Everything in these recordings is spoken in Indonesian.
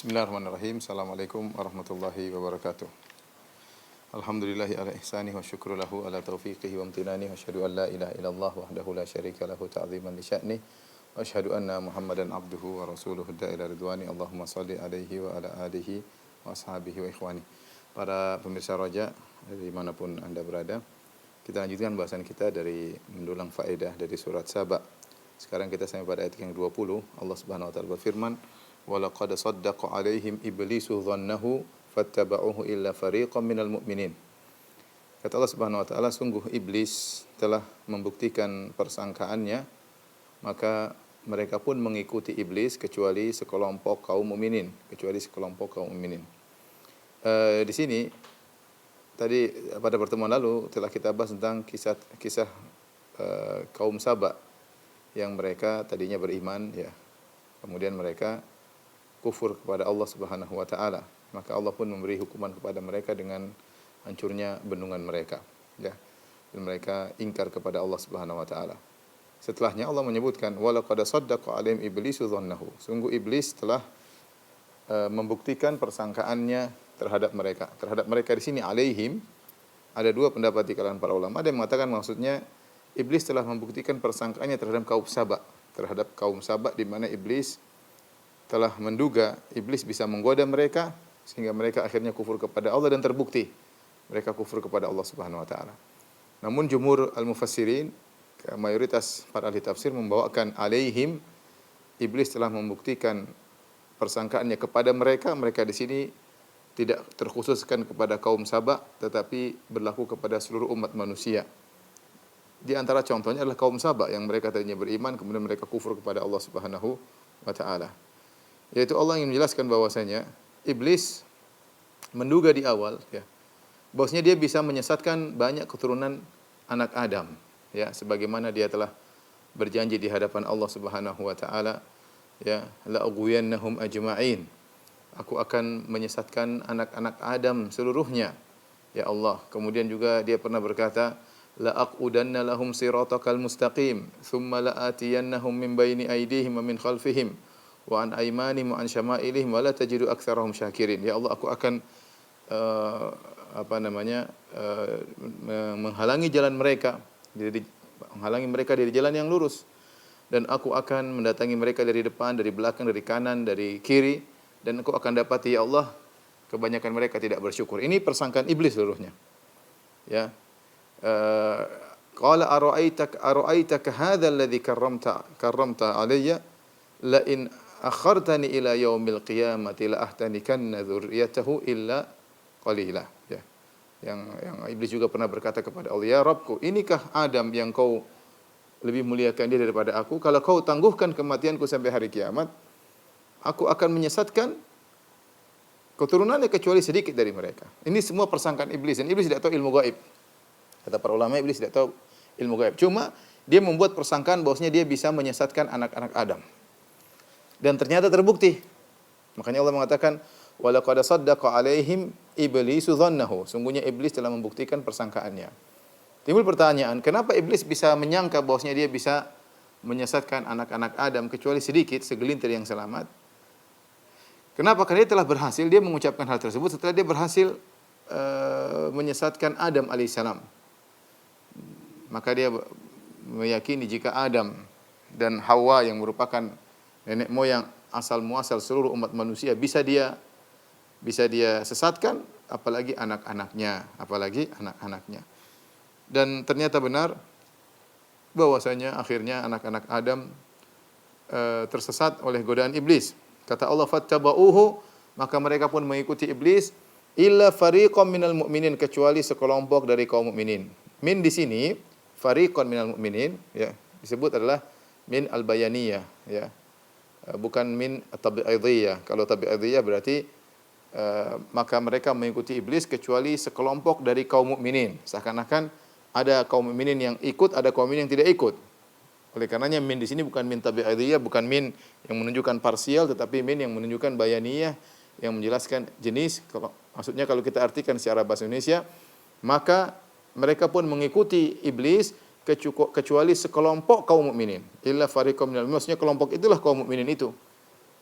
Bismillahirrahmanirrahim. Assalamualaikum warahmatullahi wabarakatuh. Alhamdulillahi ala ihsanih wa syukru lahu ala taufiqihi wa amtinani wa asyhadu an la ilaha illallah wahdahu la syarika lahu ta'ziman li sya'ni wa asyhadu anna Muhammadan abduhu wa rasuluhu da'ila ridwani. Allahumma salli alaihi wa ala alihi wa ashabihi wa ikhwani. Para pemirsa Roja dari manapun Anda berada, kita lanjutkan bahasan kita dari mendulang faedah dari surat Saba. Sekarang kita sampai pada ayat yang 20. Allah Subhanahu wa taala berfirman, وَلَقَدْ صَدَّقَ عَلَيْهِمْ إِبْلِيسُ ظَنَّهُ فَاتَّبَعُوهُ إِلَّا فَرِيقًا مِنَ الْمُؤْمِنِينَ. Kata Allah Subhanahu wa taala, sungguh iblis telah membuktikan persangkaannya, maka mereka pun mengikuti iblis kecuali sekelompok kaum mukminin, Di sini tadi pada pertemuan lalu telah kita bahas tentang kisah kaum Saba yang mereka tadinya beriman, ya. Kemudian mereka kufur kepada Allah Subhanahu wa taala, maka Allah pun memberi hukuman kepada mereka dengan hancurnya bendungan mereka, ya. Dan mereka ingkar kepada Allah Subhanahu wa taala. Setelahnya Allah menyebutkan walaqad saddaqa alaihim iblisu dhannahu. Sungguh iblis telah membuktikan persangkaannya terhadap mereka. Terhadap mereka di sini alaihim ada dua pendapat di kalangan para ulama. Ada yang mengatakan maksudnya iblis telah membuktikan persangkaannya terhadap kaum Saba, di mana iblis telah menduga iblis bisa menggoda mereka sehingga mereka akhirnya kufur kepada Allah, dan terbukti mereka kufur kepada Allah Subhanahu wa taala. Namun jumhur al-mufassirin, mayoritas para ahli tafsir membawakan alaihim, iblis telah membuktikan persangkaannya kepada mereka. Mereka di sini tidak terkhususkan kepada kaum Saba, tetapi berlaku kepada seluruh umat manusia. Di antara contohnya adalah kaum Saba yang mereka tadinya beriman kemudian mereka kufur kepada Allah Subhanahu wa taala. Yaitu Allah ingin menjelaskan bahwasanya iblis menduga di awal, ya, bahwasanya dia bisa menyesatkan banyak keturunan anak Adam, ya, sebagaimana dia telah berjanji di hadapan Allah Subhanahu wa taala, ya, la ughwiyannahum ajma'in. Aku akan menyesatkan anak-anak Adam seluruhnya, ya Allah. Kemudian juga dia pernah berkata, la aqudanna lahum siratakal mustaqim thumma la atiyannahum min baini aydihim wa min khalfihim wa an aymanihim wa an syama'ilihim wa la tajidu aktsarahum syakirin. Ya Allah, aku akan menghalangi jalan mereka, menghalangi mereka dari jalan yang lurus, dan aku akan mendatangi mereka dari depan, dari belakang, dari kanan, dari kiri, dan aku akan dapati, ya Allah, kebanyakan mereka tidak bersyukur. Ini persangkaan iblis seluruhnya, ya. Qala ara'aitaka hadha alladhi karramta alayya la in akhartani ila yaumil qiyamati la ahtanikanna dzurriyyatahu illa qalila, ya. Yang iblis juga pernah berkata kepada Allah, ya Rabbku, inikah Adam yang kau lebih muliakan dia daripada aku? Kalau kau tangguhkan kematianku sampai hari kiamat, aku akan menyesatkan keturunannya kecuali sedikit dari mereka. Ini semua persangkaan iblis, dan iblis tidak tahu ilmu gaib. Kata para ulama, iblis tidak tahu ilmu gaib. Cuma dia membuat persangkaan bahwasanya dia bisa menyesatkan anak-anak Adam. Dan ternyata terbukti. Makanya Allah mengatakan walaqad saddaqa alaihim iblisu dhannahu. Sungguhnya iblis telah membuktikan persangkaannya. Timbul pertanyaan, kenapa iblis bisa menyangka bahwasanya dia bisa menyesatkan anak-anak Adam kecuali sedikit, segelintir yang selamat? Kenapa? Karena dia telah berhasil, dia mengucapkan hal tersebut setelah dia berhasil menyesatkan Adam alaihissalam. Maka dia meyakini jika Adam dan Hawa yang merupakan nenek moyang asal muasal seluruh umat manusia bisa dia sesatkan, apalagi anak-anaknya. Dan ternyata benar bahwasanya akhirnya anak-anak Adam tersesat oleh godaan iblis. Kata Allah, fattaba'uhu, maka mereka pun mengikuti iblis, illa fariqam minal mu'minin, kecuali sekelompok dari kaum mukminin. Min di sini fariqan minal mu'minin, ya, disebut adalah min al-bayaniyah, ya. Bukan min tabi'idiyah. Kalau tabi'idiyah berarti maka mereka mengikuti iblis kecuali sekelompok dari kaum mukminin. Seakan-akan ada kaum mukminin yang ikut, ada kaum mukminin yang tidak ikut. Oleh karenanya min di sini bukan min tabi'idiyah, bukan min yang menunjukkan parsial, tetapi min yang menunjukkan bayaniyah, yang menjelaskan jenis. Maksudnya kalau kita artikan secara bahasa Indonesia, maka mereka pun mengikuti iblis kecuali sekelompok kaum mukminin. Illa fariqam minal mu'minin. Maksudnya kelompok itulah kaum mukminin itu.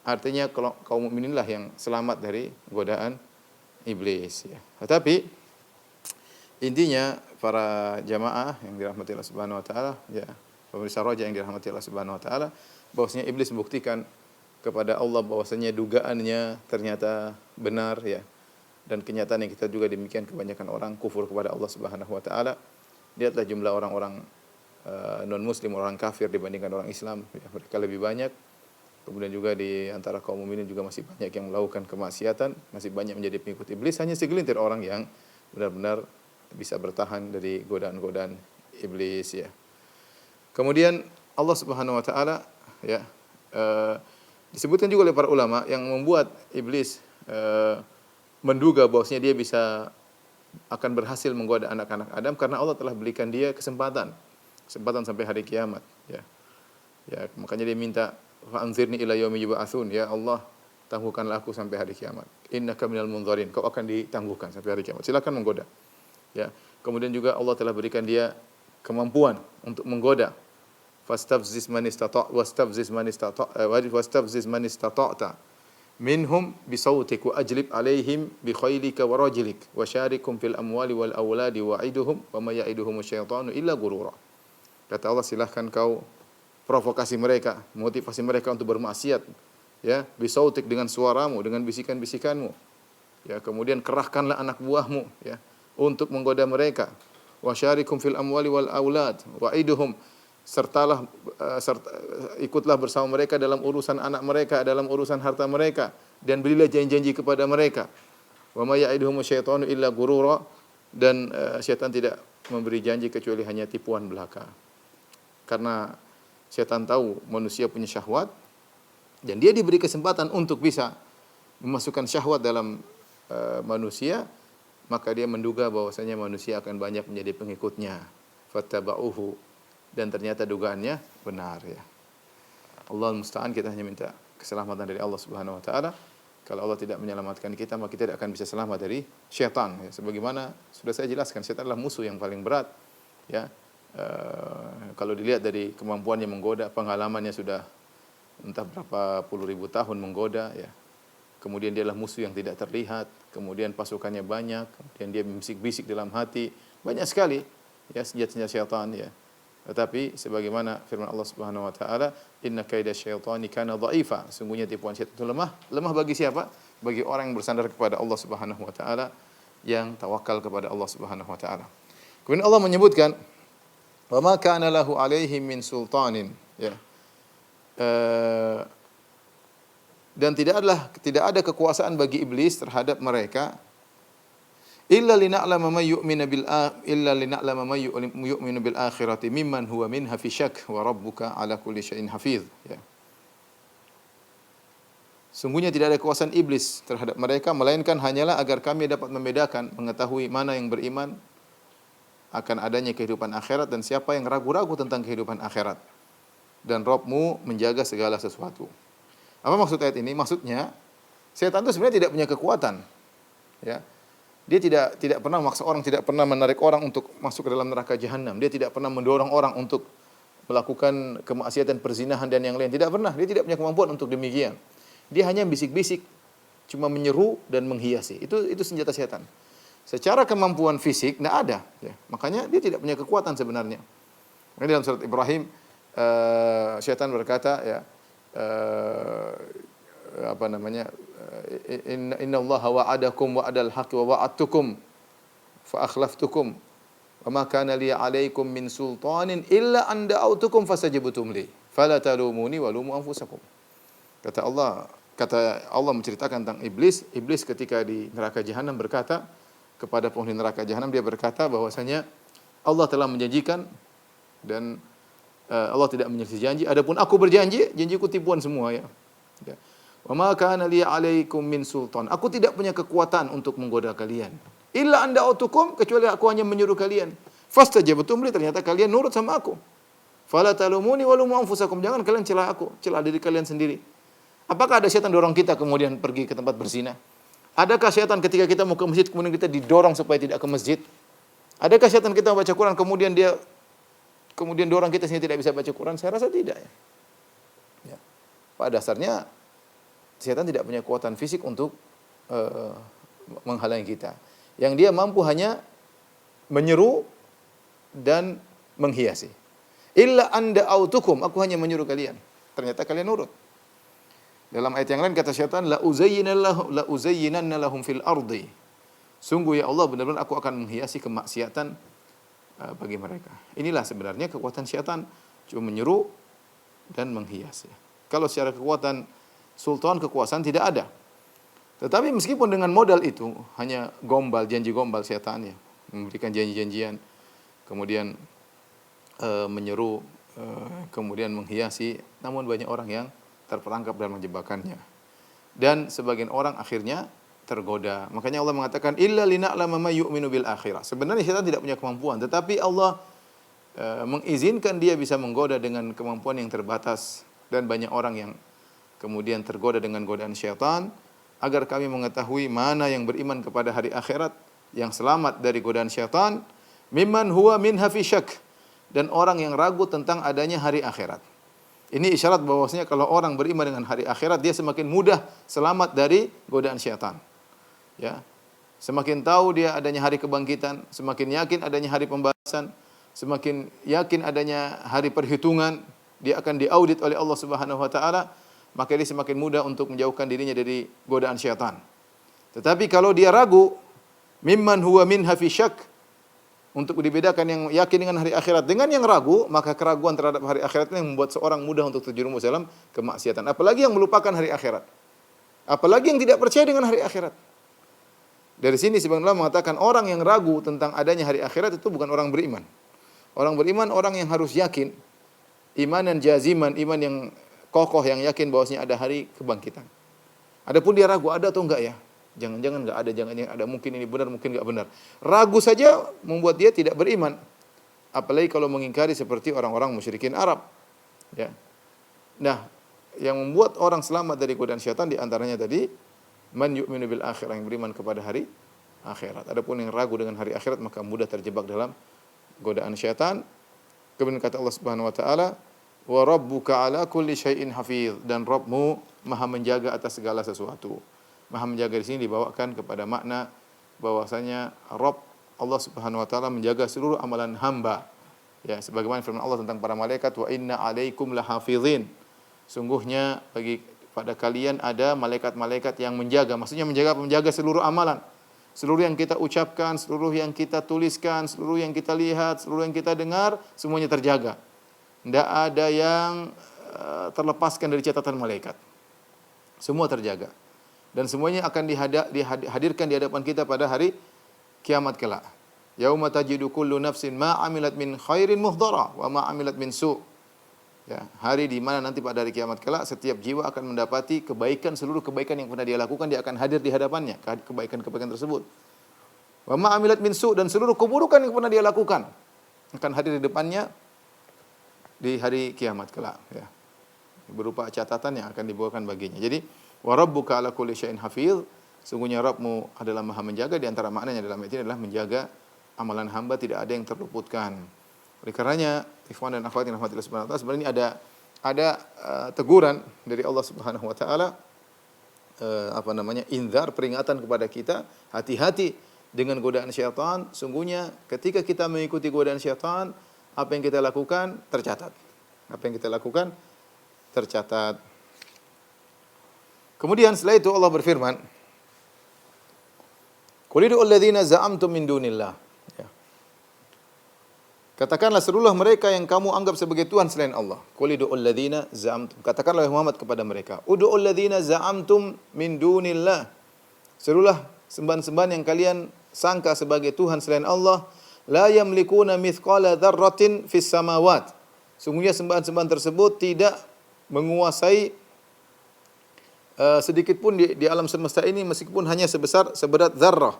Artinya kalau kaum mukmininlah yang selamat dari godaan iblis ya. Tetapi intinya para jamaah yang dirahmati Allah Subhanahu wa taala ya, pemirsa roja yang dirahmati Allah Subhanahu wa taala, bahwasanya iblis membuktikan kepada Allah bahwasanya dugaannya ternyata benar ya. Dan kenyataan yang kita juga demikian, kebanyakan orang kufur kepada Allah Subhanahu wa taala. Lihatlah jumlah orang-orang non muslim, orang kafir dibandingkan orang Islam ya, mereka lebih banyak. Kemudian juga di antara kaum mukminin juga masih banyak yang melakukan kemaksiatan, masih banyak menjadi pengikut iblis. Hanya segelintir orang yang benar-benar bisa bertahan dari godaan-godaan iblis ya. Kemudian Allah Subhanahu wa taala ya disebutkan juga oleh para ulama yang membuat iblis menduga bahwasanya dia bisa akan berhasil menggoda anak-anak Adam karena Allah telah berikan dia kesempatan sampai hari kiamat ya. Ya, makanya dia minta fa'anzirni ila yaumi yub'atsun, ya Allah, tangguhkanlah aku sampai hari kiamat. Innaka minal munzarin, kau akan ditangguhkan sampai hari kiamat. Silakan menggoda. Ya. Kemudian juga Allah telah berikan dia kemampuan untuk menggoda. Fastafziz man istata'ta minhum bisautik wa ajlib alaihim bi khaylika wa rajlik wa syarikum fil amwali wal auladi wa'iduhum wa ma ya'iduhum syaitanu illa gurura. Kata Allah, silahkan kau provokasi mereka, motivasi mereka untuk bermaksiat ya, bisautik dengan suaramu, dengan bisikan-bisikanmu. Ya, kemudian kerahkanlah anak buahmu ya untuk menggoda mereka. Wa syarikum fil amwali wal aulad wa'iduhum, ikutlah bersama mereka dalam urusan anak mereka, dalam urusan harta mereka, dan berilah janji-janji kepada mereka. Wa may ya'iduhum syaitanu illa gurura, dan syaitan tidak memberi janji kecuali hanya tipuan belaka. Karena syaitan tahu manusia punya syahwat dan dia diberi kesempatan untuk bisa memasukkan syahwat dalam manusia, maka dia menduga bahwasanya manusia akan banyak menjadi pengikutnya. Fattaba'uhu, dan ternyata dugaannya benar ya. Allah musta'an, kita hanya minta keselamatan dari Allah Subhanahu wa taala. Kalau Allah tidak menyelamatkan kita, maka kita tidak akan bisa selamat dari syaitan ya. Sebagaimana sudah saya jelaskan, syaitan adalah musuh yang paling berat ya. Kalau dilihat dari kemampuannya menggoda, pengalamannya sudah entah berapa puluh ribu tahun menggoda ya. Kemudian dia adalah musuh yang tidak terlihat, kemudian pasukannya banyak, kemudian dia bisik-bisik dalam hati, banyak sekali ya senjata-senjata syaitan ya. Tetapi sebagaimana firman Allah Subhanahu wa taala, inna kaida syaitani kana dha'ifa, sungguhnya tipuan syaitan itu lemah. Lemah bagi siapa? Bagi orang yang bersandar kepada Allah Subhanahu wa taala, yang tawakal kepada Allah Subhanahu wa taala. Kemudian Allah menyebutkan, wa ma kana lahu alaihim min sultanin ya. Dan tidak ada kekuasaan bagi iblis terhadap mereka illa lina'lama may yu'minu bil akhirati mimman huwa minha fi syak wa rabbuka ala kulli syai'in hafiz ya. Sungguhnya tidak ada kekuasaan iblis terhadap mereka melainkan hanyalah agar kami dapat membedakan, mengetahui mana yang beriman akan adanya kehidupan akhirat dan siapa yang ragu-ragu tentang kehidupan akhirat. Dan Rabbmu menjaga segala sesuatu. Apa maksud ayat ini? Maksudnya setan itu sebenarnya tidak punya kekuatan ya. Dia tidak pernah memaksa orang, tidak pernah menarik orang untuk masuk ke dalam neraka jahanam. Dia tidak pernah mendorong orang untuk melakukan kemaksiatan, perzinahan dan yang lain. Tidak pernah. Dia tidak punya kemampuan untuk demikian. Dia hanya bisik-bisik, cuma menyeru dan menghiasi. Itu senjata setan. Secara kemampuan fisik tidak ada. Ya. Makanya dia tidak punya kekuatan sebenarnya. Dalam surat Ibrahim, setan berkata, ya, Inna Allah wa'adakum wa'adal haqqi wa wa'adtukum fa akhlaftukum wa ma kana li 'alaikum min sultanin illa an da'awtukum fastajabtum li fala talumuni wa lumu anfusakum. Kata Allah menceritakan tentang iblis ketika di neraka jahanam berkata kepada penghuni neraka jahanam, dia berkata bahwasanya Allah telah menjanjikan dan Allah tidak menyelisih janji, adapun aku berjanji, janjiku tipuan semua ya. Wa ma kana li 'alaikum min sultan. Aku tidak punya kekuatan untuk menggoda kalian. Illa anda autukum, kecuali aku hanya menyuruh kalian. Fastajabtum li, ternyata kalian nurut sama aku. Fala talumuni wa lumu anfusakum, jangan kalian celah aku, celah diri kalian sendiri. Apakah ada setan dorong kita kemudian pergi ke tempat berzina? Adakah setan ketika kita mau ke masjid kemudian kita didorong supaya tidak ke masjid? Adakah setan kita baca Quran kemudian dorong kita sehingga tidak bisa baca Quran? Saya rasa tidak ya. Pada dasarnya setan tidak punya kekuatan fisik untuk menghalangi kita. Yang dia mampu hanya menyeru dan menghiasi. Illa anda autukum, aku hanya menyuruh kalian. Ternyata kalian nurut. Dalam ayat yang lain kata syaitan, la uzayyinanna lahum fil ardi. Sungguh ya Allah, benar-benar aku akan menghiasi kemaksiatan bagi mereka. Inilah sebenarnya kekuatan syaitan, cuma menyeru dan menghiasi. Kalau secara kekuatan sultan, kekuasaan tidak ada. Tetapi meskipun dengan modal itu, hanya gombal, janji gombal syaitan ya, memberikan janji-janjian, kemudian menyeru, kemudian menghiasi, namun banyak orang yang terperangkap dalam jebakannya. Dan sebagian orang akhirnya tergoda. Makanya Allah mengatakan illa lina'lama may yu'minu bil akhirah. Sebenarnya syaitan tidak punya kemampuan, tetapi Allah mengizinkan dia bisa menggoda dengan kemampuan yang terbatas, dan banyak orang yang kemudian tergoda dengan godaan syaitan, agar kami mengetahui mana yang beriman kepada hari akhirat, yang selamat dari godaan syaitan, mimman huwa minha fi syak, dan orang yang ragu tentang adanya hari akhirat. Ini isyarat bahwasanya kalau orang beriman dengan hari akhirat, dia semakin mudah selamat dari godaan syaitan. Ya. Semakin tahu dia adanya hari kebangkitan, semakin yakin adanya hari pembahasan, semakin yakin adanya hari perhitungan, dia akan diaudit oleh Allah Subhanahu wa taala, maka dia semakin mudah untuk menjauhkan dirinya dari godaan syaitan. Tetapi kalau dia ragu, mimman huwa minha fi syak, untuk dibedakan yang yakin dengan hari akhirat dengan yang ragu, maka keraguan terhadap hari akhirat ini membuat seorang mudah untuk terjerumus dalam kemaksiatan. Apalagi yang melupakan hari akhirat. Apalagi yang tidak percaya dengan hari akhirat. Dari sini sebagian ulama mengatakan orang yang ragu tentang adanya hari akhirat itu bukan orang beriman. Orang beriman orang yang harus yakin, imanan jaziman, iman yang kokoh, yang yakin bahwasanya ada hari kebangkitan. Adapun dia ragu ada atau enggak ya? Jangan-jangan enggak ada, jangan-jangan ada, mungkin ini benar, mungkin enggak benar. Ragu saja membuat dia tidak beriman. Apalagi kalau mengingkari seperti orang-orang musyrikin Arab. Ya. Nah, yang membuat orang selamat dari godaan syaitan di antaranya tadi man yu'minu bil akhirah, yang beriman kepada hari akhirat. Adapun yang ragu dengan hari akhirat maka mudah terjebak dalam godaan syaitan. Kemudian kata Allah Subhanahu wa taala, wa rabbuka ala kulli syai'in hafiz, dan Rabbmu Maha menjaga atas segala sesuatu. Maha menjaga di sini dibawakan kepada makna bahwasanya Rabb Allah Subhanahu wa taala menjaga seluruh amalan hamba. Ya, sebagaimana firman Allah tentang para malaikat, wa inna 'alaikum lahafizin. Sungguhnya bagi pada kalian ada malaikat-malaikat yang menjaga. Maksudnya menjaga seluruh amalan. Seluruh yang kita ucapkan, seluruh yang kita tuliskan, seluruh yang kita lihat, seluruh yang kita dengar, semuanya terjaga. Tidak ada yang terlepaskan dari catatan malaikat. Semua terjaga. Dan semuanya akan dihadirkan di hadapan kita pada hari kiamat kelak. Yauma tajidu kullu nafsin ma 'amilat min khairin muhdara wa ma 'amilat min su'. Ya, hari di mana nanti pada hari kiamat kelak setiap jiwa akan mendapati kebaikan, seluruh kebaikan yang pernah dia lakukan, dia akan hadir di hadapannya, kebaikan-kebaikan tersebut. Wa ma 'amilat min su', dan seluruh keburukan yang pernah dia lakukan akan hadir di depannya di hari kiamat kelak, ya. Berupa catatan yang akan dibawakan baginya. Jadi wa rabbuka ala kulli syai'in hafiz, sungguhnya Rabbmu adalah Maha menjaga. Di antara maknanya dalam ayat ini adalah menjaga amalan hamba, tidak ada yang terluputkan. Oleh karenanya, ikhwan dan akhwat yang rahmatillah subhanahu wa ta'ala, sebenarnya ada teguran dari Allah Subhanahu wa taala, inzar, peringatan kepada kita, hati-hati dengan godaan syaitan. Sungguhnya ketika kita mengikuti godaan syaitan, apa yang kita lakukan tercatat. Apa yang kita lakukan tercatat. Kemudian setelah itu Allah berfirman, qul ud'u alladzina za'amtum min dunillah. Ya. Katakanlah serulah mereka yang kamu anggap sebagai Tuhan selain Allah. Qul ud'u alladzina za'amtum. Katakanlah Muhammad kepada mereka, ud'u alladzina za'amtum min dunillah. Serulah sembahan-sembahan yang kalian sangka sebagai Tuhan selain Allah, la yamlikuna mithqala dzarratin fis samawat. Sungguhnya sembahan-sembahan tersebut tidak menguasai sedikit pun di alam semesta ini, meskipun hanya seberat zarrah.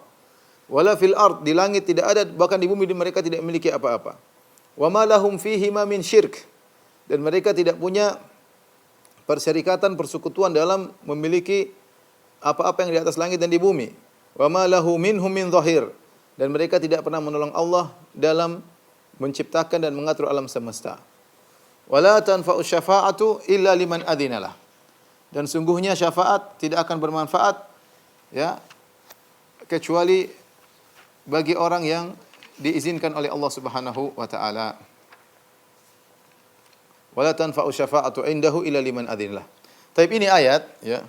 Wala fil ard, di langit tidak ada, bahkan di bumi mereka tidak memiliki apa-apa. Wa ma lahum fihi ma min syirk, dan mereka tidak punya persyarikatan, persekutuan dalam memiliki apa-apa yang di atas langit dan di bumi. Wa ma lahu minhum min dhahir, dan mereka tidak pernah menolong Allah dalam menciptakan dan mengatur alam semesta. Wala tanfa'u syafa'atu illa liman adzinalah, Dan sungguhnya syafaat tidak akan bermanfaat ya kecuali bagi orang yang diizinkan oleh Allah Subhanahu wa taala. Wala tanfa'u syafa'atu indahu illa liman adzinlah. Tapi ini ayat ya.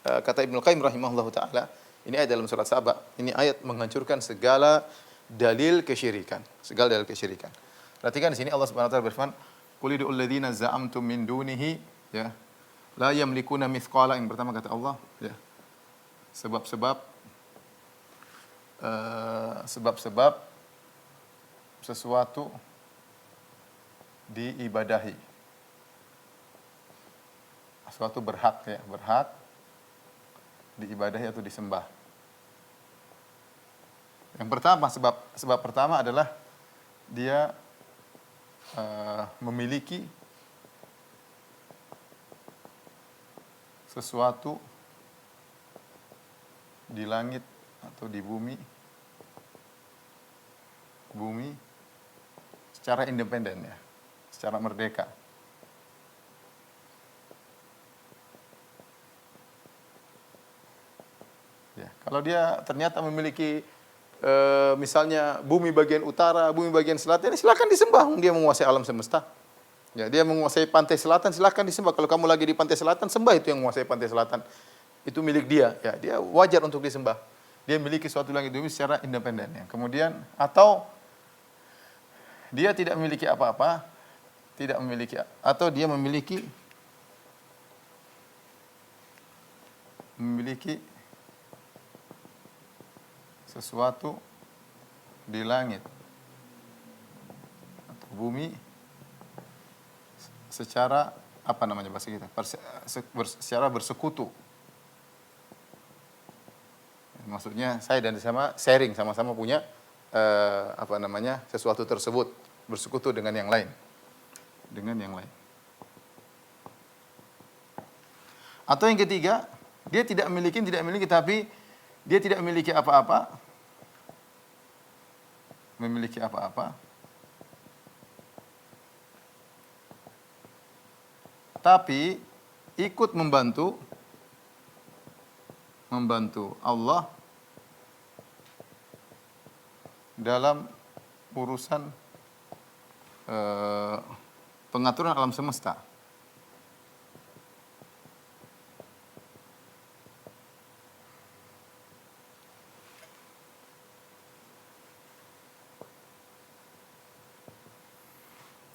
Kata Ibnu Qayyim rahimahullahu taala, ini ayat dalam surat Saba. Ini ayat menghancurkan segala dalil kesyirikan, segala dalil kesyirikan. Perhatikan di sini Allah Subhanahu wa taala berfirman, "Qul idul ladzina za'amtum min dunihi" ya. La yamlikuna mithqala, yang pertama kata Allah ya. Sebab-sebab sesuatu diibadahi. Sesuatu berhak ya, berhak diibadahi atau disembah. Yang pertama, sebab pertama adalah dia memiliki sesuatu di langit atau di bumi secara independen ya, secara merdeka. Ya, kalau dia ternyata memiliki misalnya bumi bagian utara, bumi bagian selatan, silakan disembah. Dia menguasai alam semesta. Ya, dia menguasai pantai selatan, silakan disembah. Kalau kamu lagi di pantai selatan, sembah itu yang menguasai pantai selatan. Itu milik dia. Ya, dia wajar untuk disembah. Dia memiliki suatu langit bumi secara independen. Ya. Kemudian atau dia tidak memiliki apa-apa, atau dia memiliki sesuatu di langit atau bumi secara apa namanya bahasa kita? Secara bersekutu. Maksudnya saya dan sharing sama-sama punya sesuatu tersebut, bersekutu dengan yang lain. Atau yang ketiga, dia tidak memiliki tapi dia tidak memiliki apa-apa. Tapi ikut membantu Allah dalam urusan pengaturan alam semesta.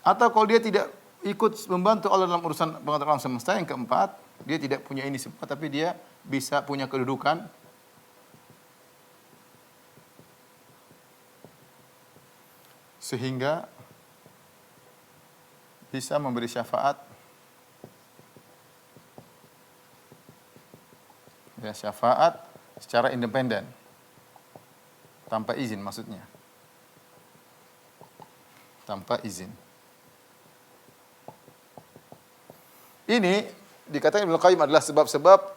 Atau kalau dia tidak ikut membantu Allah dalam urusan pengaturan alam semesta, yang keempat, dia tidak punya ini semua, tapi dia bisa punya kedudukan sehingga bisa memberi syafaat, ya, syafaat secara independen, tanpa izin maksudnya, tanpa izin. Ini dikatakan Ibnu Qayyim adalah sebab-sebab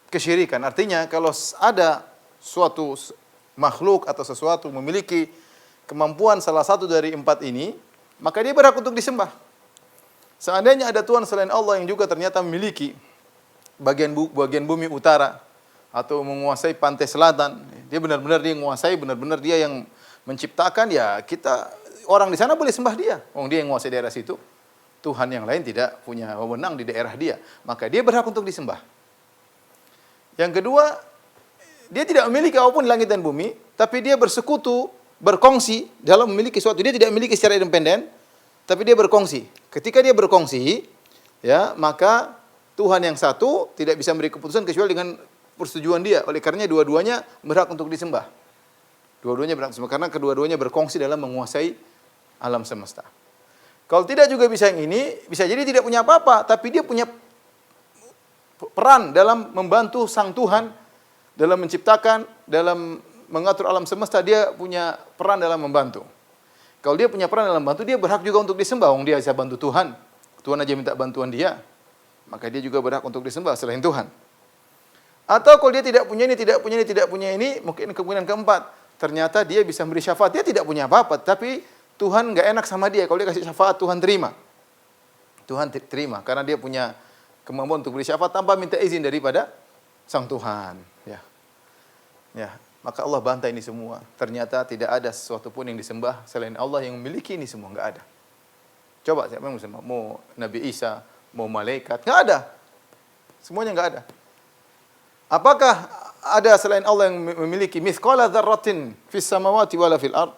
kesyirikan. Artinya kalau ada suatu makhluk atau sesuatu memiliki kemampuan salah satu dari empat ini, maka dia berhak untuk disembah. Seandainya ada Tuhan selain Allah yang juga ternyata memiliki bagian bumi utara atau menguasai pantai selatan, dia benar-benar dia menguasai, benar-benar dia yang menciptakan, ya kita orang di sana boleh sembah dia. Dia yang menguasai daerah situ. Tuhan yang lain tidak punya wewenang di daerah dia, maka dia berhak untuk disembah. Yang kedua, dia tidak memiliki apapun di langit dan bumi, tapi dia bersekutu, berkongsi dalam memiliki sesuatu. Dia tidak memiliki secara independen, tapi dia berkongsi. Ketika dia berkongsi, ya, maka Tuhan yang satu tidak bisa memberi keputusan kecuali dengan persetujuan dia. Oleh karenanya dua-duanya berhak untuk disembah. Dua-duanya berhak disembah karena kedua-duanya berkongsi dalam menguasai alam semesta. Kalau tidak juga bisa yang ini, bisa jadi tidak punya apa-apa, tapi dia punya peran dalam membantu sang Tuhan dalam menciptakan, dalam mengatur alam semesta, dia punya peran dalam membantu. Kalau dia punya peran dalam membantu, dia berhak juga untuk disembah. Dia bisa bantu Tuhan. Tuhan aja minta bantuan dia, maka dia juga berhak untuk disembah selain Tuhan. Atau kalau dia tidak punya ini, mungkin kemungkinan keempat, ternyata dia bisa memberi syafaat, dia tidak punya apa-apa, tapi Tuhan nggak enak sama dia. Kalau dia kasih syafaat, Tuhan terima. Karena dia punya kemampuan untuk beri syafaat tanpa minta izin daripada sang Tuhan. Ya. Ya, maka Allah bantah ini semua. Ternyata tidak ada sesuatu pun yang disembah selain Allah yang memiliki ini semua, enggak ada. Coba siapa yang disembah? Mau Nabi Isa, mau malaikat, enggak ada. Semuanya enggak ada. Apakah ada selain Allah yang memiliki mithqala dzarratin fis samawati wala fil ard?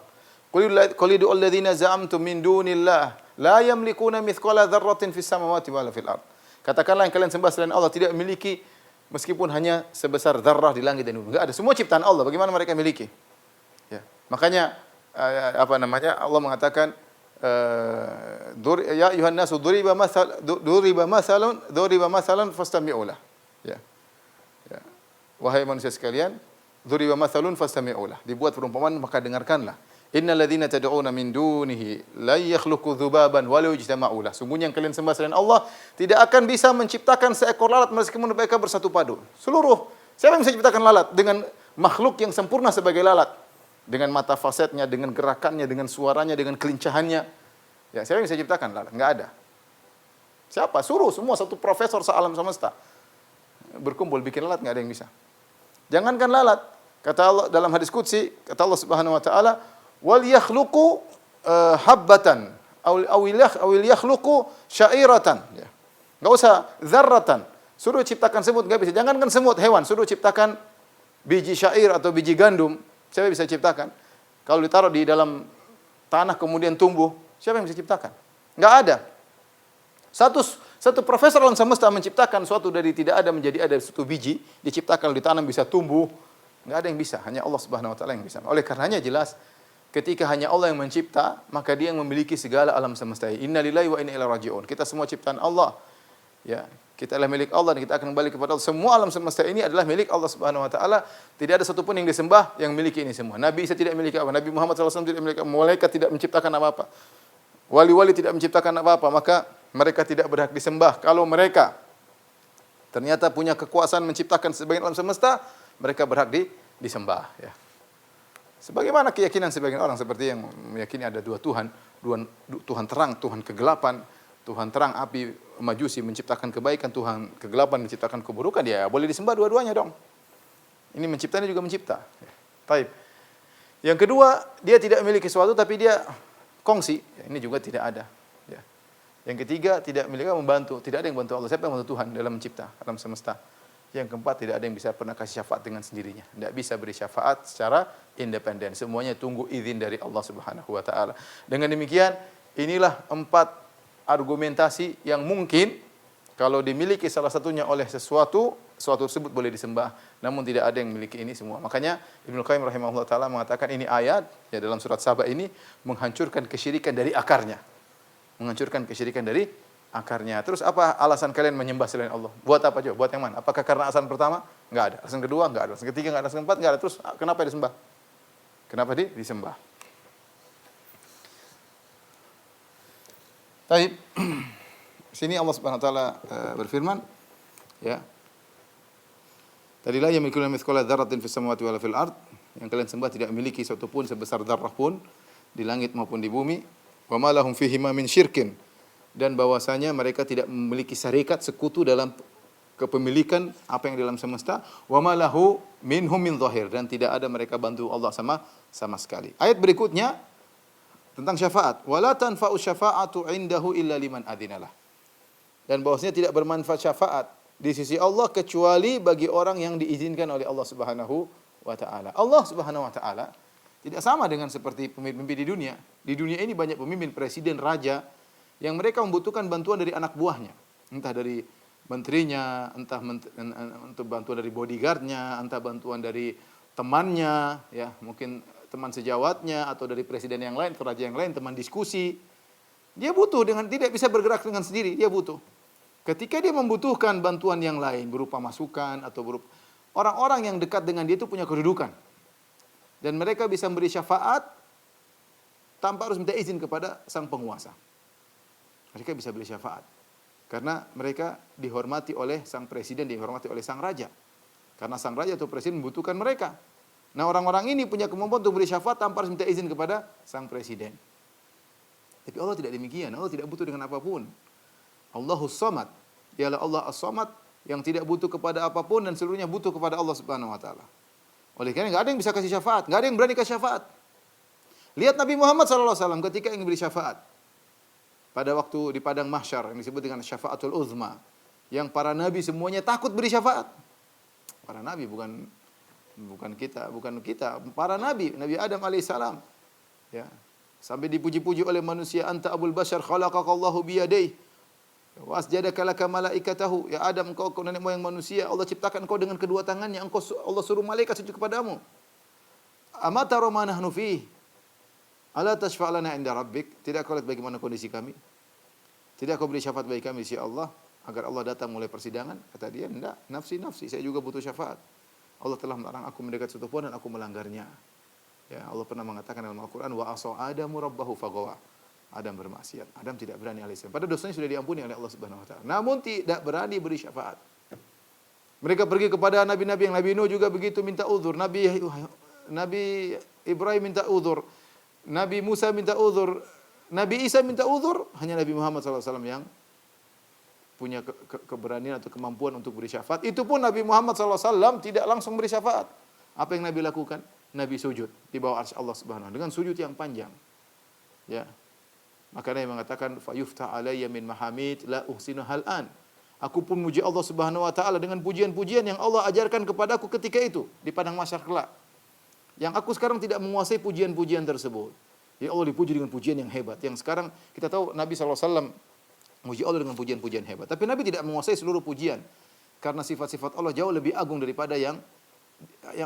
Qul idul ladzina za'amtum min dunillah la yamlikuna mithqala dzarratin fis samawati wala fil ard. Katakanlah yang kalian sembah selain Allah tidak memiliki meskipun hanya sebesar zarrah di langit dan bumi. Enggak ada, semua ciptaan Allah. Bagaimana mereka miliki? Ya. Makanya Allah mengatakan ya ayuhan nasu duriba masalan fastami'u lah. Ya. Ya. Wahai manusia sekalian, duriba masalun fastami'u lah. Dibuat perumpamaan maka dengarkanlah. Innal ladzina tad'una min dunihi la yakhluqu dzubaban wa la yajtama'u lah. Sungguhnya yang kalian sembah selain Allah tidak akan bisa menciptakan seekor lalat meskipun mereka bersatu padu. Siapa yang bisa menciptakan lalat dengan makhluk yang sempurna sebagai lalat? Dengan mata fasetnya, dengan gerakannya, dengan suaranya, dengan kelincahannya. Ya, siapa yang bisa menciptakan lalat? Enggak ada. Siapa? Suruh semua satu profesor sealam semesta berkumpul bikin lalat, enggak ada yang bisa. Jangankan lalat, kata Allah dalam hadis qudsi, kata Allah Subhanahu wa taala, wal yakhluqu habbatan awil yakhluqu syairatan. Ya. Enggak usah dzarratan. Suruh ciptakan semut enggak bisa. Jangankan semut, hewan, suruh ciptakan biji syair atau biji gandum, siapa bisa ciptakan? Kalau ditaruh di dalam tanah kemudian tumbuh, siapa yang bisa ciptakan? Enggak ada. Satu profesor alam semesta menciptakan suatu dari tidak ada menjadi ada satu biji, diciptakan ditanam bisa tumbuh. Enggak ada yang bisa, hanya Allah Subhanahu wa taala yang bisa. Oleh karenanya jelas ketika hanya Allah yang mencipta, maka Dia yang memiliki segala alam semesta. Inna lillahi wa inna ilaihi raji'un. Kita semua ciptaan Allah. Ya, kita adalah milik Allah dan kita akan kembali kepada Allah. Semua alam semesta ini adalah milik Allah Subhanahu wa taala. Tidak ada satupun yang disembah yang memiliki ini semua. Nabi Isa tidak memiliki apa? Nabi Muhammad SAW tidak memiliki apa? Malaikat tidak menciptakan apa-apa. Wali-wali tidak menciptakan apa-apa, maka mereka tidak berhak disembah. Kalau mereka ternyata punya kekuasaan menciptakan sebagian alam semesta, mereka berhak disembah, ya. Sebagaimana keyakinan sebagian orang seperti yang meyakini ada dua Tuhan, Tuhan terang, Tuhan kegelapan, Tuhan terang api Majusi menciptakan kebaikan, Tuhan kegelapan menciptakan keburukan, ya boleh disembah dua-duanya dong. Ini menciptanya juga mencipta. Taib. Yang kedua, dia tidak memiliki sesuatu tapi dia kongsi, ya, ini juga tidak ada. Ya. Yang ketiga, tidak memiliki membantu, tidak ada yang bantu Allah. Siapa yang bantu Tuhan dalam mencipta alam semesta? Yang keempat, tidak ada yang bisa pernah kasih syafaat dengan sendirinya. Tidak bisa beri syafaat secara independen. Semuanya tunggu izin dari Allah Subhanahu wa taala. Dengan demikian, inilah 4 argumentasi yang mungkin kalau dimiliki salah satunya oleh sesuatu tersebut boleh disembah, namun tidak ada yang memiliki ini semua. Makanya Ibnu Qayyim rahimahullah taala mengatakan ini ayat ya dalam surat Saba ini menghancurkan kesyirikan dari akarnya. Menghancurkan kesyirikan dari akarnya. Terus apa alasan kalian menyembah selain Allah? Buat apa coba? Buat yang mana? Apakah karena alasan pertama? Enggak ada. Alasan kedua? Enggak ada. Alasan ketiga? Enggak ada. Alasan keempat? Enggak ada. Terus kenapa disembah? Kenapa disembah? Baik. Sini Allah Subhanahu wa taala berfirman, ya. Tadilah yang memiliki mithqala dzarratin fis samawati wala fil ard, yang kalian sembah tidak memiliki satu pun sebesar dzarrah pun di langit maupun di bumi. Wa ma lahum fihi ma min syirkin, dan bahwasanya mereka tidak memiliki syarikat sekutu dalam kepemilikan apa yang di dalam semesta. Wa ma lahu minhum min zahir, dan tidak ada mereka bantu Allah sama sekali. Ayat berikutnya tentang syafaat. Wala tanfa'u syafa'atu indahu illa liman adzinalah. Dan bahwasanya tidak bermanfaat syafaat di sisi Allah kecuali bagi orang yang diizinkan oleh Allah Subhanahu wa taala. Allah Subhanahu wa taala tidak sama dengan seperti pemimpin di dunia. Di dunia ini banyak pemimpin, presiden, raja yang mereka membutuhkan bantuan dari anak buahnya, entah dari menterinya, entah untuk bantuan dari bodyguardnya, entah bantuan dari temannya, ya mungkin teman sejawatnya atau dari presiden yang lain, atau raja yang lain, teman diskusi. Dia butuh tidak bisa bergerak dengan sendiri, dia butuh. Ketika dia membutuhkan bantuan yang lain berupa masukan atau berupa orang-orang yang dekat dengan dia itu punya kedudukan. Dan mereka bisa memberi syafaat tanpa harus minta izin kepada sang penguasa. Mereka bisa beri syafaat karena mereka dihormati oleh sang presiden, dihormati oleh sang raja. Karena sang raja atau presiden membutuhkan mereka. Nah, orang-orang ini punya kemampuan untuk beri syafaat tanpa harus minta izin kepada sang presiden. Tapi Allah tidak demikian. Allah tidak butuh dengan apapun. Allahus Samad. Dialah Allah As-Samad yang tidak butuh kepada apapun dan seluruhnya butuh kepada Allah Subhanahu wa taala. Oleh karena enggak ada yang bisa kasih syafaat, enggak ada yang berani kasih syafaat. Lihat Nabi Muhammad sallallahu alaihi wasallam ketika ingin beri syafaat. Pada waktu di padang mahsyar yang disebut dengan syafaatul uzma, yang para nabi semuanya takut beri syafaat. Para nabi bukan kita, para nabi, Nabi Adam alaihissalam. Ya. Sampai dipuji-puji oleh manusia, anta abul bashar khalaqakallahu biyadayhi wa asjadaka laka malaikatahu. Ya Adam, engkau nenek moyang manusia, Allah ciptakan engkau dengan kedua tangannya, Allah suruh malaikat sujud kepadamu. Amata ma nahnu fihi. Ala tashfa'lana inda rabbik. Tidak kau lihat bagaimana kondisi kami? Tidak kau beri syafaat bagi kami di sisi Allah agar Allah datang mulai persidangan? Kata dia, enggak, nafsi, saya juga butuh syafaat. Allah telah melarang aku mendekat suatu pohon dan aku melanggarnya. Ya, Allah pernah mengatakan dalam Al-Qur'an, wa asa adamu rabbahu faghawa. Adam bermaksiat. Adam tidak berani alaihissalam. Padahal dosanya sudah diampuni oleh Allah Subhanahu wa taala. Namun tidak berani beri syafaat. Mereka pergi kepada nabi-nabi yang Nabi Nuh juga begitu minta uzur, Nabi Ibrahim minta uzur, Nabi Musa minta uzur, Nabi Isa minta uzur, hanya Nabi Muhammad SAW yang punya keberanian atau kemampuan untuk beri syafaat. Itu pun Nabi Muhammad SAW tidak langsung beri syafaat. Apa yang Nabi lakukan? Nabi sujud di bawah arsy Allah Subhanahu wa taala dengan sujud yang panjang. Ya. Maka Nabi mengatakan fayufta alayya min mahamid la uhsinu hal'an. Aku pun muji Allah Subhanahu wa taala dengan pujian-pujian yang Allah ajarkan kepadaku ketika itu di padang mahsyar kelak. Yang aku sekarang tidak menguasai pujian-pujian tersebut. Ya Allah dipuji dengan pujian yang hebat. Yang sekarang kita tahu Nabi SAW muji Allah dengan pujian-pujian hebat. Tapi Nabi tidak menguasai seluruh pujian. Karena sifat-sifat Allah jauh lebih agung daripada yang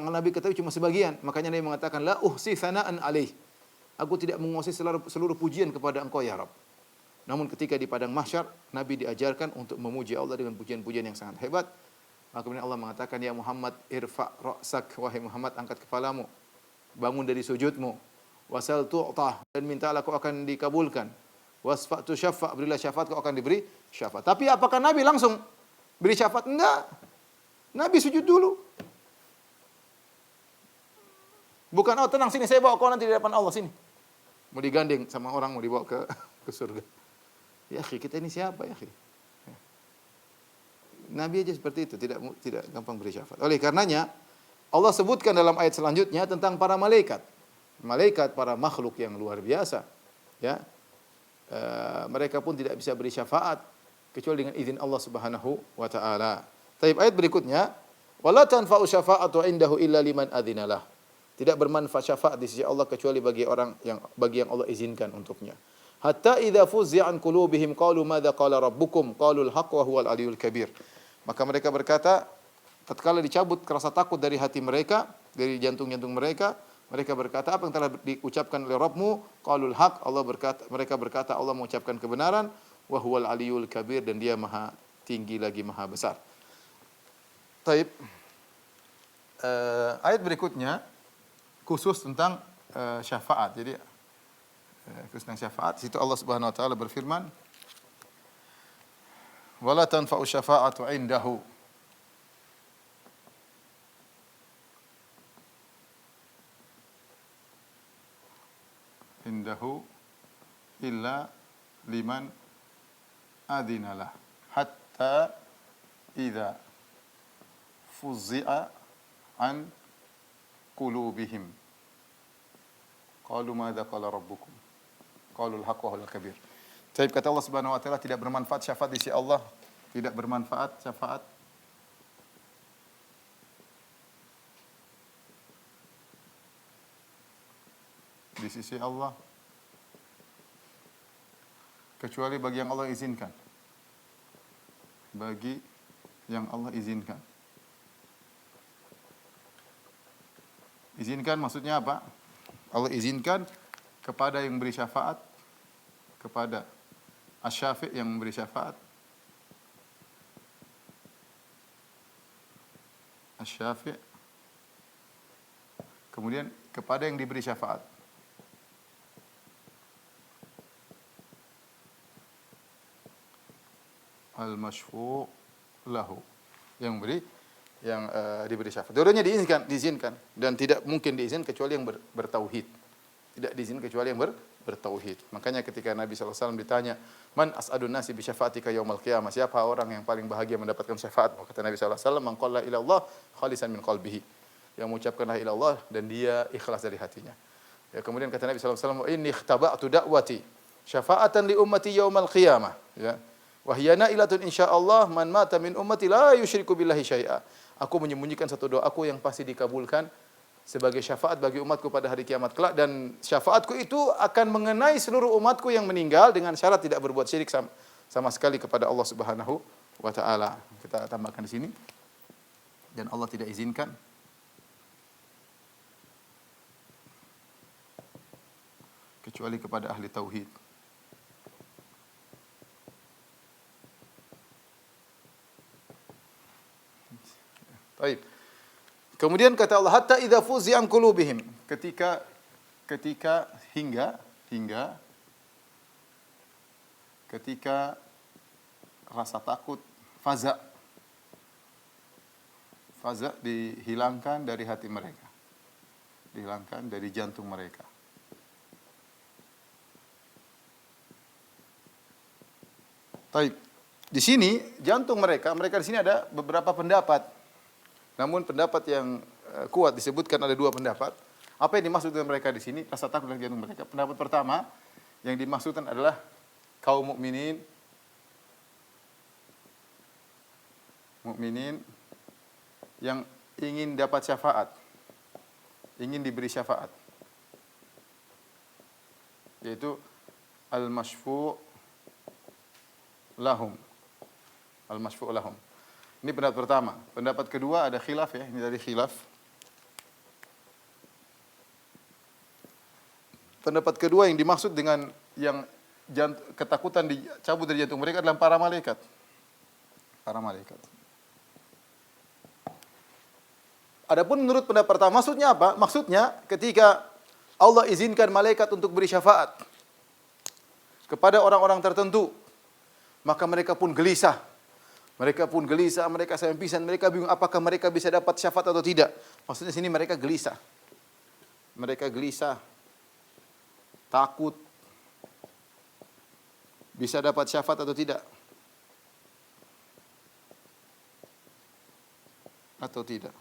Nabi ketahui cuma sebagian. Makanya Nabi mengatakan, la uhsi thana'an alaih. Aku tidak menguasai seluruh pujian kepada engkau ya Rabb. Namun ketika di padang mahsyar, Nabi diajarkan untuk memuji Allah dengan pujian-pujian yang sangat hebat. Maka kemudian Allah mengatakan, ya Muhammad irfa' ra'sak, wahai Muhammad angkat kepalamu, bangun dari sujudmu, wasal tu'tah, dan mintalah kau akan dikabulkan, wasfa' tu syafa', berilah syafaat kau akan diberi syafaat. Tapi apakah Nabi langsung beri syafaat? Enggak. Nabi sujud dulu. Bukan, oh tenang sini saya bawa kau nanti di depan Allah sini. Mau digandeng sama orang, mau dibawa ke surga. Ya akhi, kita ini siapa ya akhi? Nabi aja seperti itu, tidak gampang beri syafaat. Oleh karenanya, Allah sebutkan dalam ayat selanjutnya tentang para malaikat. Malaikat, para makhluk yang luar biasa. Ya, mereka pun tidak bisa beri syafaat kecuali dengan izin Allah Subhanahu wa taala. Taib ayat berikutnya, wala tanfa'u syafa'atu indahu illa liman adzinalah. Tidak bermanfaat syafaat di sisi Allah kecuali bagi yang Allah izinkan untuknya. Hatta idza fuzzi'a an qulubihim qalu madza qala rabbukum qalu al-haqq wa huwal aliyyul kabir. Maka mereka berkata, tatkala dicabut rasa takut dari hati mereka, dari jantung-jantung mereka, mereka berkata, apa yang telah diucapkan oleh Rabbmu? Qalul haq, mereka berkata Allah mengucapkan kebenaran, wa huwal aliyyul kabir, dan dia maha tinggi lagi maha besar. Taib. Ayat berikutnya khusus tentang syafaat. Jadi khusus tentang syafaat, situ Allah Subhanahu wa taala berfirman, wala tanfa'u syafa'atu indahu. Indahu illa liman adinalah. Hatta idza fuzzi'a an qulubihim qalu madza qala rabbukum qalu al-haqq wa huwal kabir. Taib, kata Allah Subhanahu wa taala, tidak bermanfaat syafaat di sisi Allah, tidak bermanfaat syafaat di sisi Allah kecuali bagi yang Allah izinkan. Bagi yang Allah izinkan. Izinkan maksudnya apa? Allah izinkan kepada yang beri syafaat, kepada asy-syafi' yang memberi syafaat, asy-syafi', kemudian kepada yang diberi syafaat. Al-masyfu' lahu, yang diberi syafaat. Dua-duanya diizinkan dan tidak mungkin diizinkan kecuali yang bertauhid. Tidak diizinkan kecuali yang bertauhid. Makanya ketika Nabi SAW ditanya, "Man as'adun nasi bi syafaatika yaumil qiyamah?" Siapa orang yang paling bahagia mendapatkan syafaat? Kata Nabi SAW, "Man qala ila Allah khalisan min qalbihi." Yang mengucapkan la ilaha illallah dan dia ikhlas dari hatinya. Ya, kemudian kata Nabi SAW, "Inni ikhtaba'tu da'wati syafa'atan li ummati yaumal qiyamah." Ya. "Wa hiya na'ilatun insyaallah man mata min ummati la yusyriku billahi syai'a." Aku menyembunyikan satu doaku yang pasti dikabulkan sebagai syafaat bagi umatku pada hari kiamat kelak, dan syafaatku itu akan mengenai seluruh umatku yang meninggal dengan syarat tidak berbuat syirik sama sekali kepada Allah Subhanahu wa taala. Kita tambahkan di sini. Dan Allah tidak izinkan kecuali kepada ahli tauhid. Baik. Kemudian kata Allah, hatta idza fuzi'a an qulubihim, ketika ketika rasa takut, faza dihilangkan dari hati mereka, dihilangkan dari jantung mereka. Baik. Di sini jantung mereka di sini ada beberapa pendapat. Namun pendapat yang kuat disebutkan ada dua pendapat. Apa yang dimaksud dengan mereka di sini? Rasa takut dari jantung mereka. Pendapat pertama yang dimaksudkan adalah kaum mukminin yang ingin dapat syafaat, ingin diberi syafaat, yaitu al-masyfu' lahum. Al-masyfu' lahum. Ini pendapat pertama. Pendapat kedua ada khilaf ya, ini dari khilaf. Pendapat kedua yang dimaksud dengan yang ketakutan dicabut dari jantung mereka adalah para malaikat. Para malaikat. Adapun menurut pendapat pertama maksudnya apa? Maksudnya ketika Allah izinkan malaikat untuk beri syafaat kepada orang-orang tertentu, maka mereka pun gelisah. Mereka sampai pingsan, mereka bingung apakah mereka bisa dapat syafaat atau tidak. Maksudnya sini mereka gelisah. Mereka gelisah, takut bisa dapat syafaat atau tidak. Atau tidak.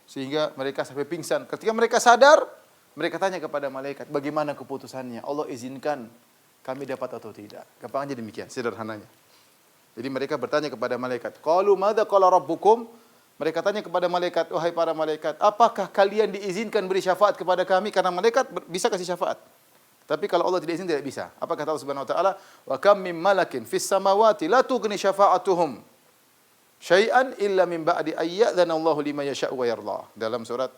Sehingga mereka sampai pingsan. Ketika mereka sadar, mereka tanya kepada malaikat, bagaimana keputusannya? Allah izinkan kami dapat atau tidak. Gampang aja demikian, sederhananya. Jadi mereka bertanya kepada malaikat, qalu madza qala rabbukum? Mereka tanya kepada malaikat, wahai para malaikat, apakah kalian diizinkan beri syafaat kepada kami? Karena malaikat bisa kasih syafaat. Tapi kalau Allah tidak izin tidak bisa. Apa kata Allah Subhanahu wa taala? Wa kam mim malakin fis samawati la tughni syafa'atuhum syai'an illa min ba'di ayyadzana Allahu liman yasha'u wa yarda. Dalam surat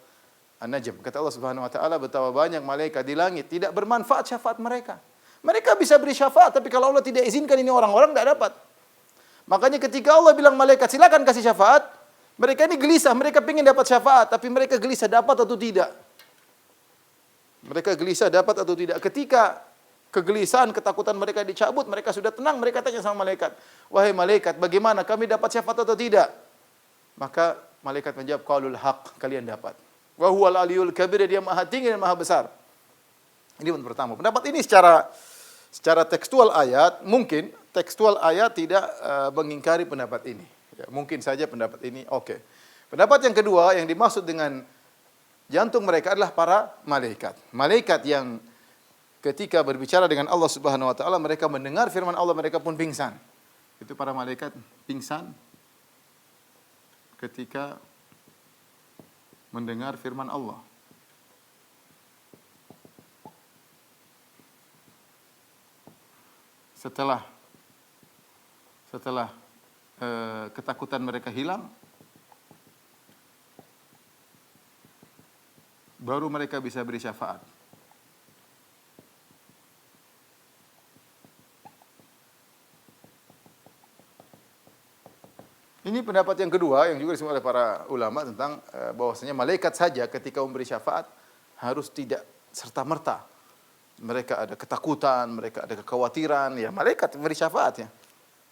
An-Najm. Kata Allah Subhanahu wa taala, betapa banyak malaikat di langit tidak bermanfaat syafaat mereka. Mereka bisa beri syafaat, tapi kalau Allah tidak izinkan ini orang-orang tidak dapat. Makanya ketika Allah bilang malaikat silakan kasih syafaat, mereka ini gelisah, mereka ingin dapat syafaat, tapi mereka gelisah dapat atau tidak. Mereka gelisah dapat atau tidak. Ketika kegelisahan, ketakutan mereka dicabut, mereka sudah tenang, mereka tanya sama malaikat, wahai malaikat, bagaimana kami dapat syafaat atau tidak? Maka malaikat menjawab, qaulul haq, kalian dapat. Wa huwal aliyul kabir, dia maha tinggi dan maha besar. Ini pendapat pertama. Pendapat ini secara tekstual ayat, mungkin tekstual ayat tidak mengingkari pendapat ini. Ya, mungkin saja pendapat ini oke. Pendapat yang kedua yang dimaksud dengan jantung mereka adalah para malaikat. Malaikat yang ketika berbicara dengan Allah Subhanahu wa taala mereka mendengar firman Allah, mereka pun pingsan. Itu para malaikat pingsan ketika mendengar firman Allah. Setelah ketakutan mereka hilang, baru mereka bisa beri syafaat. Ini pendapat yang kedua yang juga disebut oleh para ulama tentang bahwasanya malaikat saja ketika memberi syafaat harus tidak serta-merta. Mereka ada ketakutan, mereka ada kekhawatiran, ya malaikat memberi syafaat ya.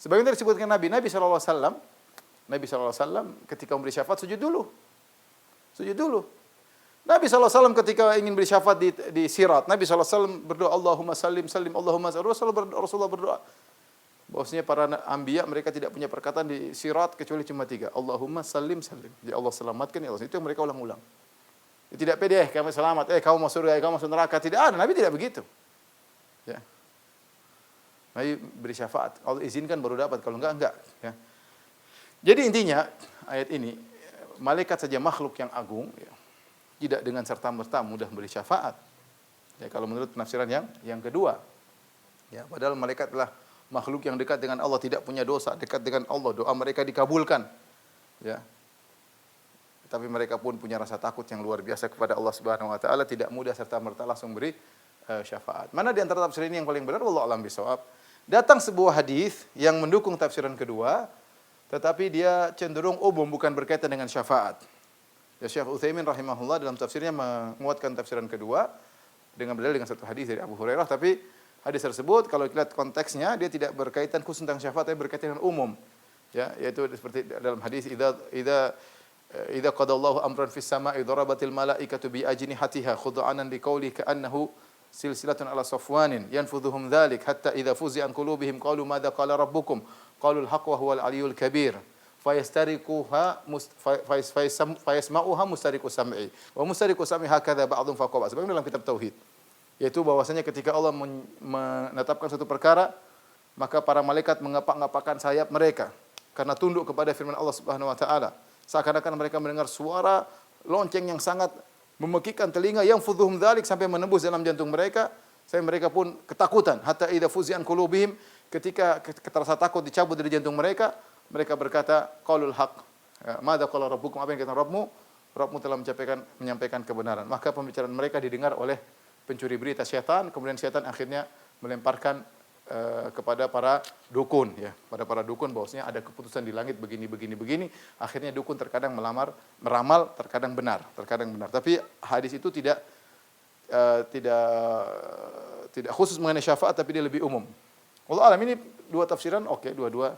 Sebagaimana disebutkan Nabi SAW ketika memberi syafaat sujud dulu. Sujud dulu. Nabi SAW ketika ingin beri syafaat di Sirat, Nabi SAW berdoa, Allahumma sallim sallim, Allahumma sallim. Rasulullah berdoa. Bahwasanya para anbiya mereka tidak punya perkataan di Sirat kecuali cuma 3. Allahumma sallim sallim. Ya Allah selamatkan, ya Allah. Itu yang mereka ulang-ulang. Tidak pede, kamu selamat, kamu masuk surga, kamu masuk neraka. Tidak ada, Nabi tidak begitu. Ya. Nabi beri syafaat. Allah izinkan baru dapat, kalau enggak. Ya. Jadi intinya ayat ini, malaikat saja makhluk yang agung, ya, tidak dengan serta-merta mudah beri syafaat. Ya, kalau menurut penafsiran yang kedua. Ya, padahal malaikat adalah makhluk yang dekat dengan Allah, tidak punya dosa, dekat dengan Allah, doa mereka dikabulkan. Ya. Tapi mereka pun punya rasa takut yang luar biasa kepada Allah Subhanahu wa taala, tidak mudah serta-merta langsung beri syafaat. Mana di antara tafsir ini yang paling benar? Wallahu a'lam bishawab. Datang sebuah hadis yang mendukung tafsiran kedua, tetapi dia cenderung umum, bukan berkaitan dengan syafaat. Ya, Syekh Utsaimin rahimahullah dalam tafsirnya menguatkan tafsiran kedua dengan berdalil dengan satu hadis dari Abu Hurairah, tapi hadis tersebut kalau kita lihat konteksnya dia tidak berkaitan khusus tentang syafaat, tapi berkaitan dengan umum. Ya, yaitu seperti dalam hadis idza qadallahu amran fis sama'i darabatil malaikatu bi ajnihatiha khud'anan liqauli ka'annahu silsilatun ala safwanin yanfudhuhum dzalik hatta idza fuzi'a an qulubihim qalu madza qala rabbukum qalu al-haqq wa huwal aliyyul kabir fayastariquha fayasma'uha mustariqu sam'i wa mustariqu sam'i hakadha ba'dhum fawqa ba'd. Sebagaimana dalam kitab tauhid, yaitu bahwasanya ketika Allah menetapkan suatu perkara, maka para malaikat mengapak-ngapakkan sayap mereka karena tunduk kepada firman Allah Subhanahu wa taala. Seakan-akan mereka mendengar suara lonceng yang sangat memekikkan telinga, yang fudhuhum dzalik, sampai menembus dalam jantung mereka, sampai mereka pun ketakutan. Hatta idza fuzi'an qulubihim, ketika rasa takut dicabut dari jantung mereka, mereka berkata qaulul haq. Madza qala rabbukum, apa yang kata Rabbmu? Rabbmu telah menyampaikan kebenaran. Maka pembicaraan mereka didengar oleh pencuri berita syaitan, kemudian syaitan akhirnya melemparkan kepada para dukun, ya, pada para dukun bahwasanya ada keputusan di langit begini. Akhirnya dukun terkadang meramal, terkadang benar. Tapi hadis itu tidak khusus mengenai syafaat, tapi dia lebih umum. Wallahu alam, ini dua tafsiran, dua-dua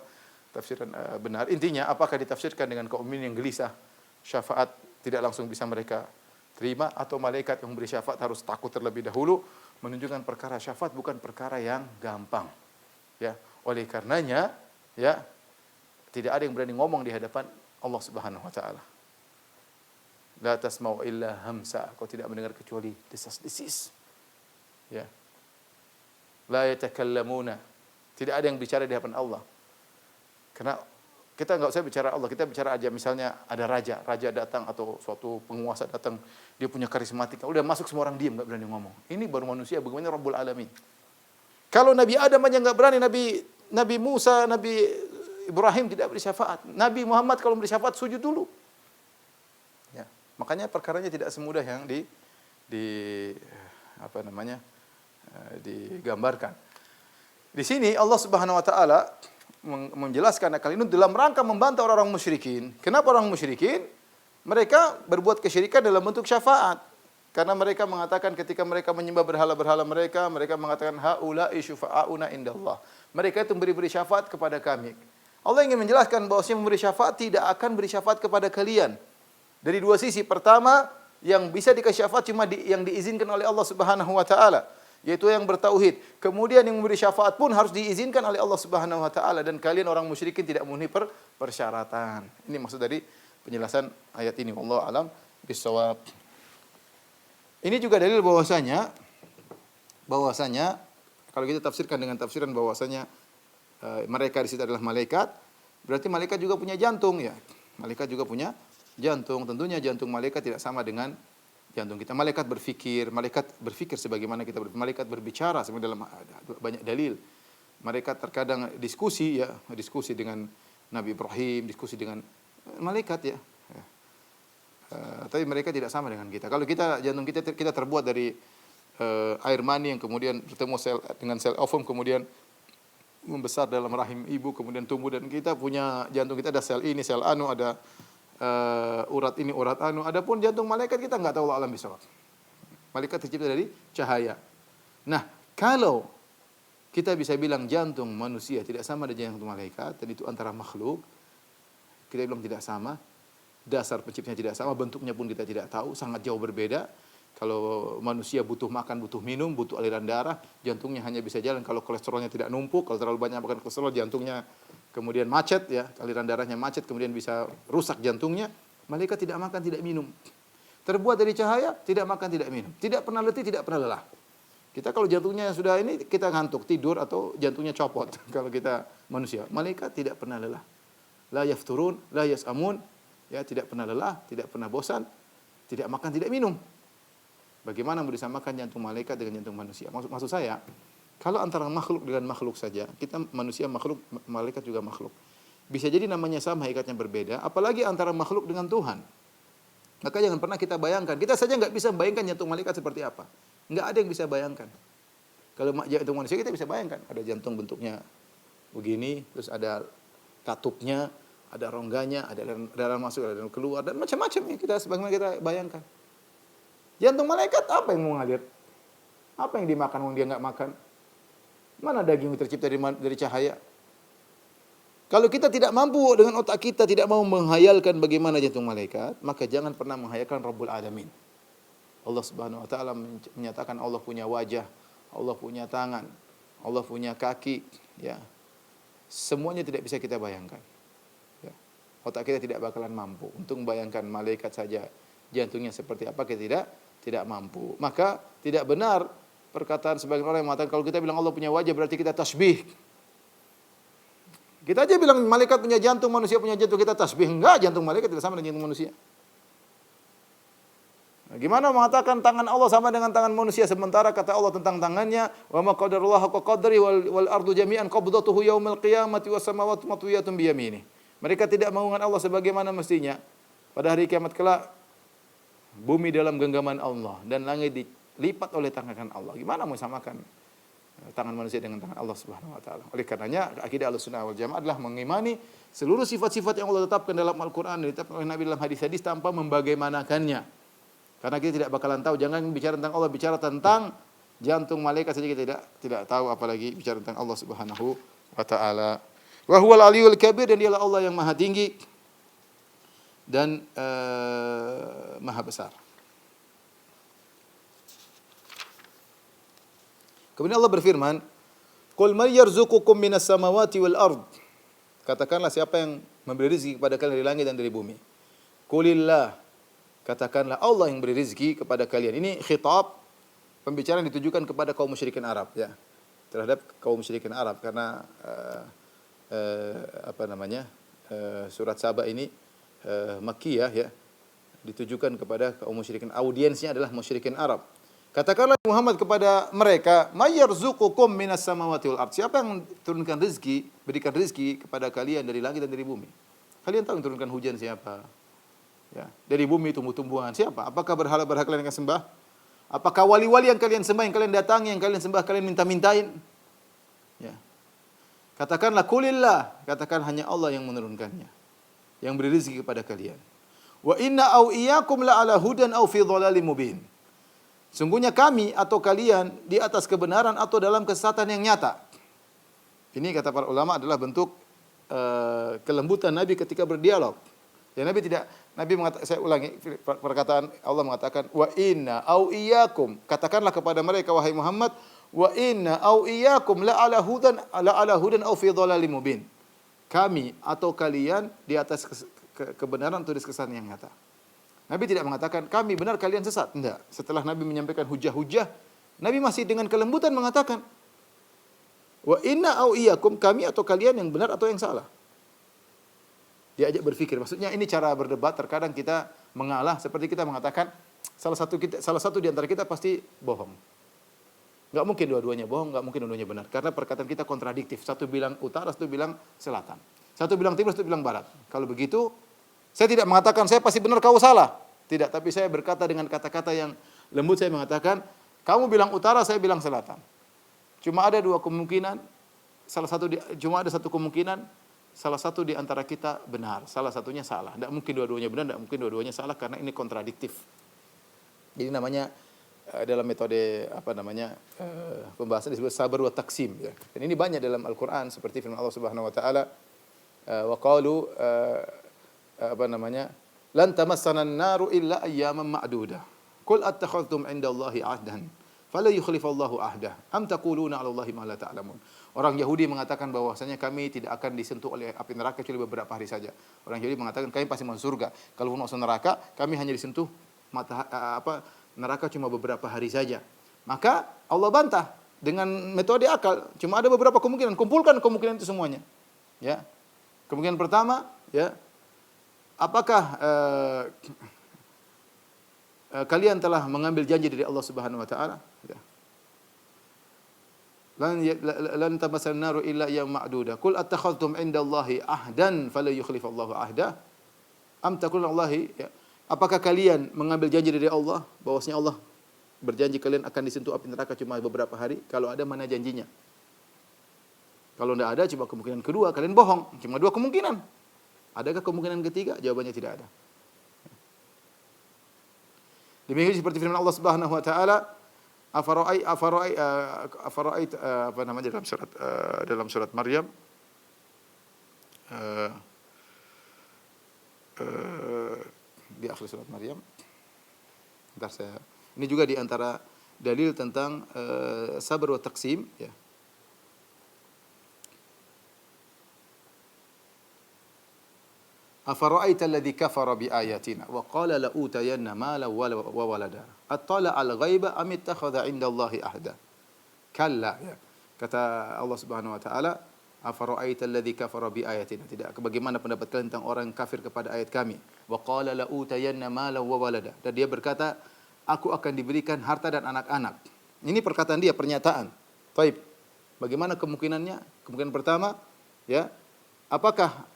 tafsiran benar. Intinya apakah ditafsirkan dengan kaum mukminin yang gelisah, syafaat tidak langsung bisa mereka terima, atau malaikat yang memberi syafaat harus takut terlebih dahulu, menunjukkan perkara syafaat bukan perkara yang gampang. Ya, oleh karenanya, ya, tidak ada yang berani ngomong di hadapan Allah Subhanahu wa taala. La tasma'u illa hamsa, kau tidak mendengar kecuali desas-desis. Ya. La yatakallamuna, tidak ada yang bicara di hadapan Allah. Karena kita enggak usah bicara Allah, kita bicara aja misalnya ada raja datang atau suatu penguasa datang, dia punya karismatik, udah masuk semua orang diam, enggak berani ngomong. Ini baru manusia, bagaimana Rabbul Alamin. Kalau Nabi Adam aja enggak berani, Nabi Musa, Nabi Ibrahim tidak beri syafaat. Nabi Muhammad kalau beri syafaat sujud dulu. Ya, makanya perkaranya tidak semudah yang digambarkan. Di sini Allah Subhanahu wa taala menjelaskan akal ini dalam rangka membantah orang-orang musyrikin. Kenapa orang musyrikin? Mereka berbuat kesyirikan dalam bentuk syafaat. Karena mereka mengatakan ketika mereka menyembah berhala-berhala mereka mengatakan haula'i syufa'auna indallah. Mereka itu beri syafaat kepada kami. Allah ingin menjelaskan bahwa yang memberi syafaat tidak akan beri syafaat kepada kalian. Dari dua sisi. Pertama, yang bisa dikasih syafaat cuma yang diizinkan oleh Allah Subhanahu wa taala, yaitu yang bertauhid. Kemudian yang memberi syafaat pun harus diizinkan oleh Allah Subhanahu wa taala, dan kalian orang musyrikin tidak memenuhi persyaratan. Ini maksud dari penjelasan ayat ini. Wallahu alam bisawab. Ini juga dalil bahwasanya kalau kita tafsirkan dengan tafsiran bahwasanya mereka di situ adalah malaikat, berarti malaikat juga punya jantung, ya. Malaikat juga punya jantung. Tentunya jantung malaikat tidak sama dengan jantung kita. Malaikat berfikir sebagaimana kita berfikir. Malaikat berbicara sebenarnya dalam banyak dalil. Malaikat terkadang diskusi dengan Nabi Ibrahim, diskusi dengan malaikat, ya. Tapi mereka tidak sama dengan kita. Kalau jantung kita terbuat dari air mani yang kemudian bertemu dengan sel ovum, kemudian membesar dalam rahim ibu, kemudian tumbuh, dan kita punya jantung kita ada sel ini, sel anu, ada urat ini, urat anu. Adapun jantung malaikat kita enggak tahu, Allah alam bisawab. Malaikat tercipta dari cahaya. Nah, kalau kita bisa bilang jantung manusia tidak sama dengan jantung malaikat, dan itu antara makhluk, kita bilang tidak sama, dasar penciptanya tidak sama, bentuknya pun kita tidak tahu, sangat jauh berbeda. Kalau manusia butuh makan, butuh minum, butuh aliran darah, jantungnya hanya bisa jalan kalau kolesterolnya tidak numpuk. Kalau terlalu banyak makan kolesterol, jantungnya kemudian macet, ya, aliran darahnya macet, kemudian bisa rusak jantungnya. Malaikat tidak makan, tidak minum. Terbuat dari cahaya, tidak makan, tidak minum. Tidak pernah letih, tidak pernah lelah. Kita kalau jantungnya sudah ini, kita ngantuk, tidur atau jantungnya copot. Kalau kita manusia, malaikat tidak pernah lelah. La yafturun, la yas'amun, ya, tidak pernah lelah, tidak pernah bosan, tidak makan, tidak minum. Bagaimana mau disamakan jantung malaikat dengan jantung manusia? Maksud saya, kalau antara makhluk dengan makhluk saja, kita manusia makhluk, malaikat juga makhluk. Bisa jadi namanya sama, hakikatnya berbeda, apalagi antara makhluk dengan Tuhan. Maka jangan pernah kita bayangkan. Kita saja nggak bisa bayangkan jantung malaikat seperti apa. Nggak ada yang bisa bayangkan. Kalau jantung manusia kita bisa bayangkan. Ada jantung bentuknya begini, terus ada katupnya, ada rongganya, ada darah masuk, ada darah keluar, dan macam-macam ya kita sebagaimana kita bayangkan. Jantung malaikat apa yang mengalir? Apa yang dimakan kalau dia nggak makan? Mana daging yang tercipta dari cahaya? Kalau kita tidak mampu dengan otak kita tidak mau menghayalkan bagaimana jantung malaikat, maka jangan pernah menghayalkan Rabbul Alamin. Allah Subhanahu wa taala menyatakan Allah punya wajah, Allah punya tangan, Allah punya kaki, ya. Semuanya tidak bisa kita bayangkan. Ya. Otak kita tidak bakalan mampu untuk membayangkan malaikat saja jantungnya seperti apa, kita tidak mampu. Maka tidak benar perkataan sebagian orang yang mengatakan kalau kita bilang Allah punya wajah berarti kita tasbih. Kita aja bilang malaikat punya jantung, manusia punya jantung, kita tasbih. Enggak, jantung malaikat tidak sama dengan jantung manusia. Nah, gimana mengatakan tangan Allah sama dengan tangan manusia sementara kata Allah tentang tangannya wa ma qadarullah haqqa qadri wal ardu jami'an qabdatuhu yaumil qiyamati was samawati matwiyatun bi yaminih. Mereka tidak menganggap Allah sebagaimana mestinya. Pada hari kiamat kelak bumi dalam genggaman Allah dan langit dilipat oleh tangan Allah. Gimana mau samakan tangan manusia dengan tangan Allah Subhanahu wa taala? Oleh karenanya akidah Ahlussunnah wal Jamaah adalah mengimani seluruh sifat-sifat yang Allah tetapkan dalam Al-Qur'an dan ditetapkan oleh Nabi dalam hadis-hadis tanpa membagaimanakannya. Karena kita tidak bakalan tahu, jangan bicara tentang Allah, bicara tentang jantung malaikat saja kita tidak tahu, apalagi bicara tentang Allah Subhanahu wa taala. Wa huwal aliyul kabir, dan dialah Allah yang maha tinggi dan maha besar. Kemudian Allah berfirman, "Qul may yarzuqukum minas samawati wal ard." Katakanlah siapa yang memberi rezeki kepada kalian dari langit dan dari bumi. Qulillah. Katakanlah Allah yang beri rezeki kepada kalian. Ini khitab, pembicaraan ditujukan kepada kaum musyrikin Arab, ya. Terhadap kaum musyrikin Arab karena surat Saba ini Makkiyah, ya, ditujukan kepada kaum musyrikin. Audiensnya adalah musyrikin Arab. Katakanlah Muhammad kepada mereka, "May yarzuqukum minas samawati wal ard." Siapa yang turunkan rezeki, berikan rezeki kepada kalian dari langit dan dari bumi? Kalian tahu yang turunkan hujan siapa? Ya, dari bumi tumbuh-tumbuhan siapa? Apakah berhala-berhala kalian akan sembah? Apakah wali-wali yang kalian sembah, yang kalian datangi, yang kalian sembah, kalian minta-mintain? Ya. Katakanlah kulillah, katakan hanya Allah yang menurunkannya, yang beri rezeki kepada kalian. Wa inna au iyyakum la ala hudan au fi dhalalim mubin. Sungguhnya kami atau kalian di atas kebenaran atau dalam kesesatan yang nyata. Ini kata para ulama adalah bentuk kelembutan Nabi ketika berdialog. Ya, Nabi mengatakan, saya ulangi perkataan Allah mengatakan wa inna au iyyakum, katakanlah kepada mereka wahai Muhammad, wa inna au iyyakum la ala hudan au fi dhalalim mubin. Kami atau kalian di atas kebenaran atau di kesesatan yang nyata. Nabi tidak mengatakan kami benar kalian sesat. Tidak. Setelah Nabi menyampaikan hujah-hujah, Nabi masih dengan kelembutan mengatakan wa inna au iyyakum, kami atau kalian yang benar atau yang salah. Diajak berpikir. Maksudnya ini cara berdebat, terkadang kita mengalah seperti kita mengatakan salah satu di antara kita pasti bohong. Enggak mungkin dua-duanya bohong, enggak mungkin dua-duanya benar karena perkataan kita kontradiktif. Satu bilang utara, satu bilang selatan. Satu bilang timur, satu bilang barat. Kalau begitu, saya tidak mengatakan saya pasti benar, kau salah. Tidak, tapi saya berkata dengan kata-kata yang lembut, saya mengatakan kamu bilang utara, saya bilang selatan. Cuma ada dua kemungkinan, cuma ada satu kemungkinan, salah satu di antara kita benar, salah satunya salah. Tidak mungkin dua-duanya benar, tidak mungkin dua-duanya salah karena ini kontradiktif. Jadi namanya dalam metode pembahasan disebut sabar wa taksim, ya. Dan ini banyak dalam Al-Qur'an seperti firman Allah Subhanahu wa taala wa qalu lan tamassana an-naru illa ayyaman ma'dudah. Qul attakhadhtum 'indallahi 'ahdan fala yukhlifallahu 'ahdah. Am taquluna 'ala Allahi ma la ta'lamun. Orang Yahudi mengatakan bahwasanya kami tidak akan disentuh oleh api neraka kecuali beberapa hari saja. Orang Yahudi mengatakan kami pasti masuk surga. Kalau masuk neraka, kami hanya disentuh neraka cuma beberapa hari saja. Maka Allah bantah dengan metode akal. Cuma ada beberapa kemungkinan. Kumpulkan kemungkinan itu semuanya. Ya. Kemungkinan pertama, ya, apakah kalian telah mengambil janji dari Allah Subhanahu wa taala? Ya. Lan tamassan naru illa ayyam ma'dudah. Qul attakhadhtum 'indallahi ahdan fala yukhlifallahu ahdah. Am taquluna Allahi, ya. Apakah kalian mengambil janji dari Allah bahwasanya Allah berjanji kalian akan disentuh api neraka cuma beberapa hari? Kalau ada, mana janjinya? Kalau tidak ada, coba kemungkinan kedua, kalian bohong. Cuma dua kemungkinan. Adakah kemungkinan ketiga? Jawabannya tidak ada. Demikian seperti firman Allah Subhanahu wa taala, afara'ait apa namanya dalam surat Maryam, di akhir surat Maryam. Ini juga di antara dalil tentang sabar wa taqsim, ya. Afara'aita alladhi kafara bi ayatina wa qala la utayanna mala wa walada attala al ghaiba am ittakhadha 'inda Allahi ahda. Kalla, ya. Kata Allah Subhanahu wa taala, afara'aita alladhi kafara bi ayatina. Tidak, bagaimana pendapat kalian tentang orang kafir kepada ayat kami? Wa qala la utayanna mala wa walada. Dan dia berkata, aku akan diberikan harta dan anak-anak. Ini perkataan dia, pernyataan. Baik. Bagaimana kemungkinannya? Kemungkinan pertama, ya, apakah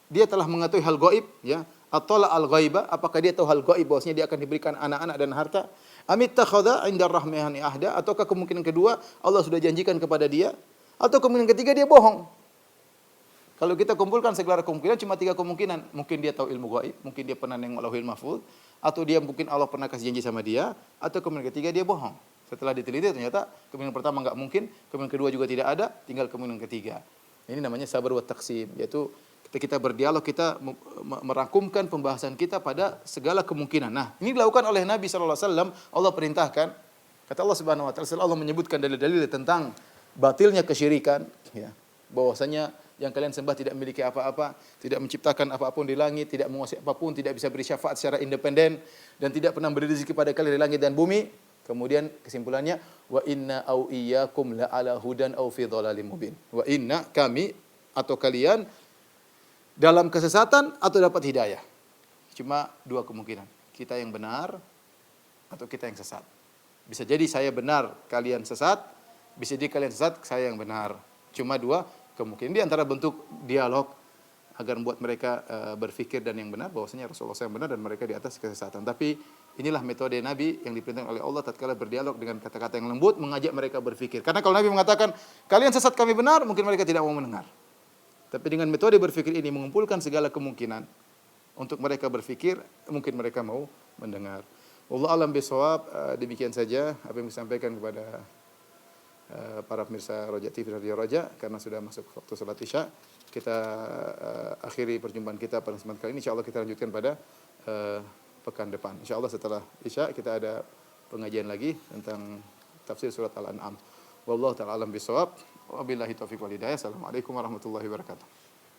dia telah mengetahui hal gaib, ya? Attala al-ghaiba, apakah dia tahu hal gaib bahwasanya dia akan diberikan anak-anak dan harta? Amittakhadha 'inda rahmani ahda, ataukah kemungkinan kedua Allah sudah janjikan kepada dia? Atau kemungkinan ketiga dia bohong? Kalau kita kumpulkan segala kemungkinan cuma 3 kemungkinan. Mungkin dia tahu ilmu gaib, mungkin dia pernah nengok Lauhul Mahfuz, atau dia mungkin Allah pernah kasih janji sama dia, atau kemungkinan ketiga dia bohong. Setelah diteliti ternyata kemungkinan pertama enggak mungkin, kemungkinan kedua juga tidak ada, tinggal kemungkinan ketiga. Ini namanya sabar wa taqsim, yaitu ketika kita berdialog, kita merangkumkan pembahasan kita pada segala kemungkinan. Nah, ini dilakukan oleh Nabi sallallahu alaihi wasallam. Allah perintahkan, kata Allah Subhanahu wa taala, Allah menyebutkan dalil-dalil tentang batilnya kesyirikan, ya. Bahwasanya yang kalian sembah tidak memiliki apa-apa, tidak menciptakan apapun di langit, tidak menguasai apapun, tidak bisa beri syafaat secara independen, dan tidak pernah beri rezeki pada kalian di langit dan bumi. Kemudian kesimpulannya, wa inna au iyyakum la ala hudan au fi dhalalim mubin. Wa inna, kami atau kalian dalam kesesatan atau dapat hidayah. Cuma 2 kemungkinan. Kita yang benar atau kita yang sesat. Bisa jadi saya benar, kalian sesat. Bisa jadi kalian sesat, saya yang benar. Cuma 2 kemungkinan. Di antara bentuk dialog agar membuat mereka berfikir dan yang benar, bahwasanya Rasulullah yang benar dan mereka di atas kesesatan. Tapi inilah metode Nabi yang diperintahkan oleh Allah tatkala berdialog dengan kata-kata yang lembut, mengajak mereka berfikir. Karena kalau Nabi mengatakan, kalian sesat, kami benar, mungkin mereka tidak mau mendengar. Tapi dengan metode berfikir ini mengumpulkan segala kemungkinan untuk mereka berfikir, mungkin mereka mau mendengar. Wallahu a'lam bishawab. Demikian saja apa yang disampaikan kepada para pemirsa Roja TV Radio Roja, karena sudah masuk waktu salat Isya. Kita akhiri perjumpaan kita pada kesempatan kali ini. Insyaallah kita lanjutkan pada pekan depan. Insyaallah setelah Isya kita ada pengajian lagi tentang tafsir surat Al-An'am. Wallahu ta'ala alam bishawab. Wabillahi taufiq wal hidayah. Assalamualaikum warahmatullahi wabarakatuh.